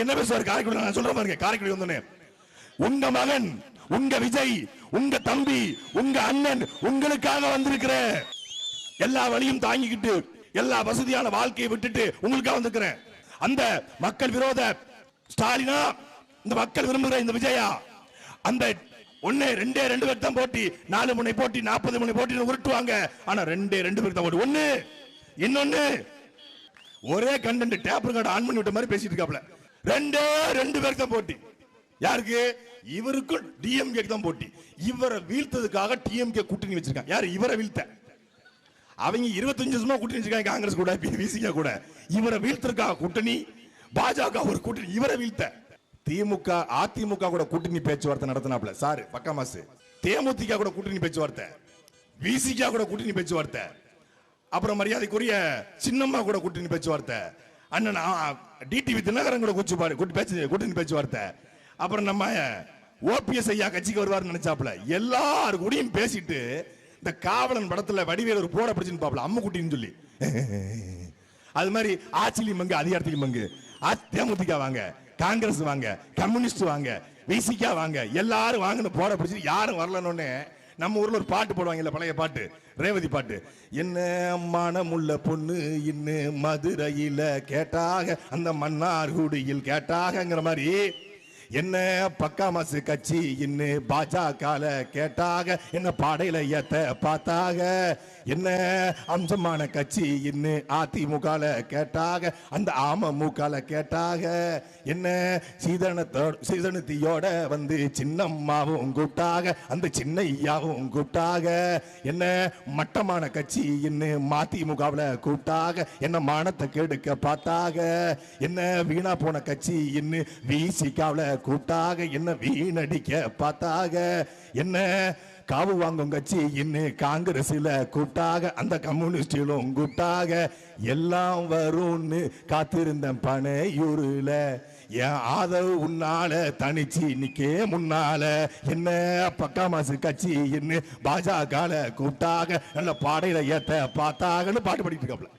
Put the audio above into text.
என்ன பேசுவார் காரைக்குடி? நான் சொல்றேன் பாருங்க, காரைக்குடி வந்தோடனே உங்க மகன், உங்க விஜய், உங்க தம்பி, உங்க அண்ணன் உங்களுக்காக வந்திருக்கிற, எல்லா வழியும் தாங்கிக்கிட்டு எல்லா வசதியான வாழ்க்கையை விட்டுட்டு உங்களுக்காக வந்திருக்கிறேன். அந்த மக்கள் விரோத ஸ்டாலினா, இந்த மக்கள் விரும்புகிற இந்த விஜயா, அந்த ஒன்னே ரெண்டே ரெண்டு பேர் தான் போட்டி, 4 முனை போட்டி, 40 முனை போட்டி உருட்டுவாங்க. ஆனா ரெண்டே ரெண்டு பேர் தான் போட்டி. ஒண்ணு இன்னொன்னு ஒரே கண்டென்ட் டேப் ரெக்கார்ட் ஆன் பண்ணி விட்ட மாதிரி பேசிட்டு இருக்காப்ல. ரெண்டே ரெண்டு பேர் தான் போட்டி. யாருக்கு? இவருக்கும் டிஎம்கே தான் போட்டி. இவரை வீழ்த்ததுக்காக டிஎம்கே கூட்டணி வச்சிருக்காங்க. யாரு இவரை வீழ்த்த? அவங்க 25 வருஷமா கூட்டணி வச்சிருக்காங்க, காங்கிரஸ் கூட, விசிகா கூட. இவரை வீழ்த்ததுக்காக கூட்டணி, பாஜக ஒரு கூட்டணி, இவரை வீழ்த்த. திமுக அதிமுக கூட கூட்டணி பேச்சுவார்த்தை நடத்தினாப்ல சார் பக்கமாசு. தேமுதிக கூட கூட்டணி பேச்சுவார்த்தை, விசிகா கூட கூட்டணி பேச்சுவார்த்தை, அப்புறம் மரியாதைக்குரிய சின்னம்மா கூட கூட்டணி பேச்சுவார்த்தை, அண்ணன் டிடிவி தினகரன் கூட கூட்டணி பேச்சுவார்த்தை, அப்புறம் நம்ம ஓபிஎஸ் ஐயா கட்சிக்கு வருவார் நினைச்சாப்ல. எல்லாரும் கூடயும் பேசிட்டு இந்த காவலன் படத்துல வடிவேல் ஒரு போட பிடிச்சுன்னு பாப்பல, அம்மு குட்டின்னு சொல்லி. அது மாதிரி ஆட்சியிலும் மங்கு அதிகாரத்திலும் மங்கு. தேமுதிக வாங்க, காங்கிரஸ் வாங்க, கம்யூனிஸ்ட் வாங்க, விசிகா வாங்க, எல்லாரும் வாங்கன்னு போட பிடிச்சி யாரும் வரலன்னு நம்ம ஊர்ல ஒரு பாட்டு போடுவாங்கல்ல, பழைய பாட்டு, ரேவதி பாட்டு. என்ன மனமுள்ள பொண்ணு இன்னு மதுரையில கேட்டாக, அந்த மன்னார்குடியில் கேட்டாகங்கிற மாதிரி, என்ன பக்கா மாசு கட்சி இன்னு பாஜக கேட்டாக, என்ன பாடையில ஏத்த பார்த்தாக, என்ன அம்சமான கட்சி இன்னு அதிமுக கேட்டாக, அந்த அமமுக கேட்டாக, என்ன சீதனத்தையோட வந்து சின்னம்மாவும் கூப்பிட்டாக, அந்த சின்னையாவும் கூப்பிட்டாக, என்ன மட்டமான கட்சி இன்னு மதிமுக கூப்பிட்டாக, என்ன மானத்தை கெடுக்க பார்த்தாக, என்ன வீணா போன கட்சி இன்னு விசிகாவில் கூப்பிட்டாக, என்ன வீணடிக்க பார்த்தாக, என்ன காவு வாங்கும் கட்சி இன்னும் காங்கிரஸ்ல கூப்பிட்டாக, அந்த கம்யூனிஸ்டிலும் கூப்பிட்டாக, எல்லாம் வரும்னு காத்திருந்த பனையூருல என் ஆதரவு உன்னால தனிச்சு நிக்கே முன்னால, என்ன பக்கா மாசு கட்சி இன்னும் பாஜக கூப்பிட்டாக, நல்ல பாடையில ஏத்த பார்த்தாகன்னு பாட்டு பாடிட்டு இருக்காப்ல.